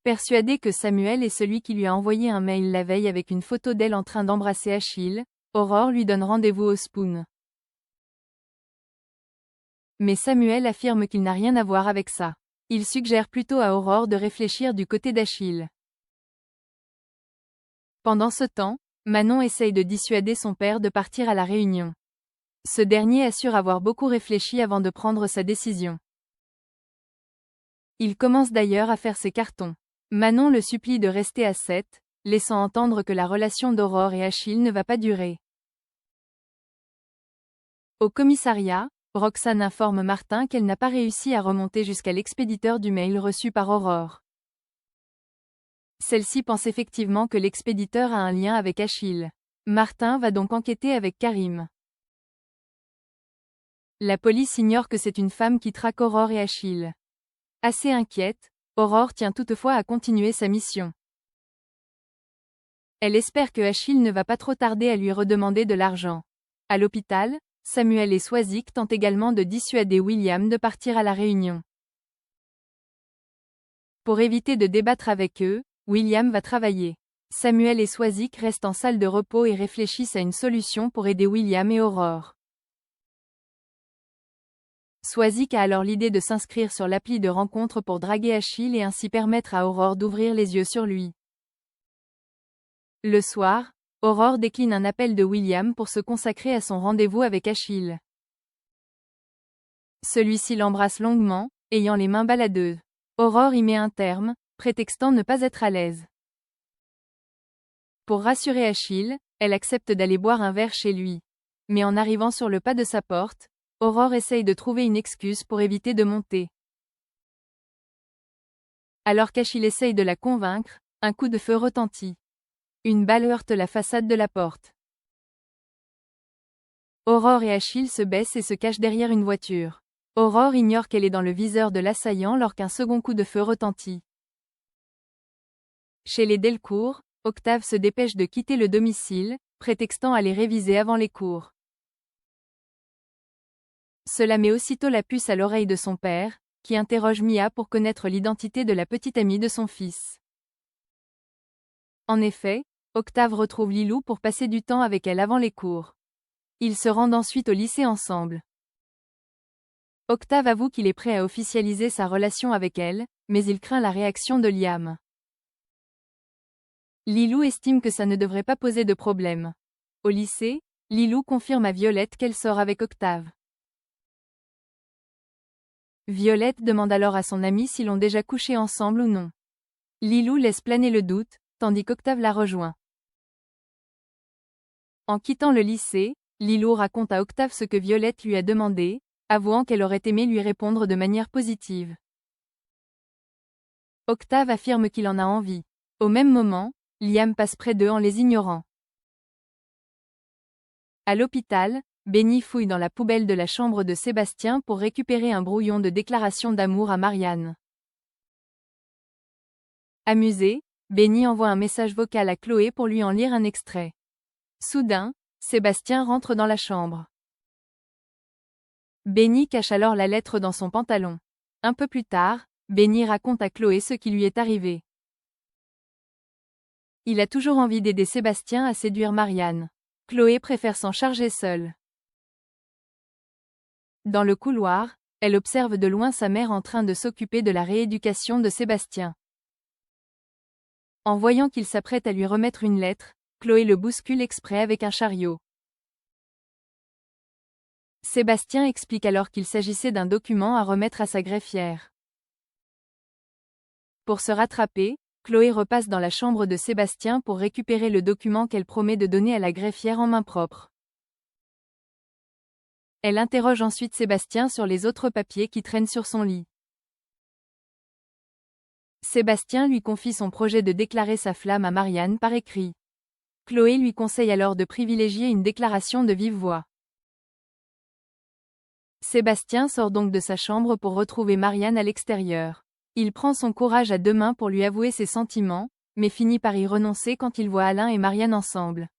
Persuadée que Samuel est celui qui lui a envoyé un mail la veille avec une photo d'elle en train d'embrasser Achille, Aurore lui donne rendez-vous au Spoon. Mais Samuel affirme qu'il n'a rien à voir avec ça. Il suggère plutôt à Aurore de réfléchir du côté d'Achille. Pendant ce temps, Manon essaye de dissuader son père de partir à la réunion. Ce dernier assure avoir beaucoup réfléchi avant de prendre sa décision. Il commence d'ailleurs à faire ses cartons. Manon le supplie de rester à 7, laissant entendre que la relation d'Aurore et Achille ne va pas durer. Au commissariat, Roxane informe Martin qu'elle n'a pas réussi à remonter jusqu'à l'expéditeur du mail reçu par Aurore. Celle-ci pense effectivement que l'expéditeur a un lien avec Achille. Martin va donc enquêter avec Karim. La police ignore que c'est une femme qui traque Aurore et Achille. Assez inquiète, Aurore tient toutefois à continuer sa mission. Elle espère que Achille ne va pas trop tarder à lui redemander de l'argent. À l'hôpital, Samuel et Swazik tentent également de dissuader William de partir à la réunion. Pour éviter de débattre avec eux, William va travailler. Samuel et Swazik restent en salle de repos et réfléchissent à une solution pour aider William et Aurore. Swazik a alors l'idée de s'inscrire sur l'appli de rencontre pour draguer Achille et ainsi permettre à Aurore d'ouvrir les yeux sur lui. Le soir, Aurore décline un appel de William pour se consacrer à son rendez-vous avec Achille. Celui-ci l'embrasse longuement, ayant les mains baladeuses. Aurore y met un terme, prétextant ne pas être à l'aise. Pour rassurer Achille, elle accepte d'aller boire un verre chez lui. Mais en arrivant sur le pas de sa porte, Aurore essaye de trouver une excuse pour éviter de monter. Alors qu'Achille essaye de la convaincre, un coup de feu retentit. Une balle heurte la façade de la porte. Aurore et Achille se baissent et se cachent derrière une voiture. Aurore ignore qu'elle est dans le viseur de l'assaillant lorsqu'un second coup de feu retentit. Chez les Delcourt, Octave se dépêche de quitter le domicile, prétextant aller réviser avant les cours. Cela met aussitôt la puce à l'oreille de son père, qui interroge Mia pour connaître l'identité de la petite amie de son fils. En effet, Octave retrouve Lilou pour passer du temps avec elle avant les cours. Ils se rendent ensuite au lycée ensemble. Octave avoue qu'il est prêt à officialiser sa relation avec elle, mais il craint la réaction de Liam. Lilou estime que ça ne devrait pas poser de problème. Au lycée, Lilou confirme à Violette qu'elle sort avec Octave. Violette demande alors à son amie s'ils ont déjà couché ensemble ou non. Lilou laisse planer le doute, tandis qu'Octave la rejoint. En quittant le lycée, Lilou raconte à Octave ce que Violette lui a demandé, avouant qu'elle aurait aimé lui répondre de manière positive. Octave affirme qu'il en a envie. Au même moment, Liam passe près d'eux en les ignorant. À l'hôpital, Benny fouille dans la poubelle de la chambre de Sébastien pour récupérer un brouillon de déclaration d'amour à Marianne. Amusé, Benny envoie un message vocal à Chloé pour lui en lire un extrait. Soudain, Sébastien rentre dans la chambre. Benny cache alors la lettre dans son pantalon. Un peu plus tard, Benny raconte à Chloé ce qui lui est arrivé. Il a toujours envie d'aider Sébastien à séduire Marianne. Chloé préfère s'en charger seule. Dans le couloir, elle observe de loin sa mère en train de s'occuper de la rééducation de Sébastien. En voyant qu'il s'apprête à lui remettre une lettre, Chloé le bouscule exprès avec un chariot. Sébastien explique alors qu'il s'agissait d'un document à remettre à sa greffière. Pour se rattraper, Chloé repasse dans la chambre de Sébastien pour récupérer le document qu'elle promet de donner à la greffière en main propre. Elle interroge ensuite Sébastien sur les autres papiers qui traînent sur son lit. Sébastien lui confie son projet de déclarer sa flamme à Marianne par écrit. Chloé lui conseille alors de privilégier une déclaration de vive voix. Sébastien sort donc de sa chambre pour retrouver Marianne à l'extérieur. Il prend son courage à deux mains pour lui avouer ses sentiments, mais finit par y renoncer quand il voit Alain et Marianne ensemble.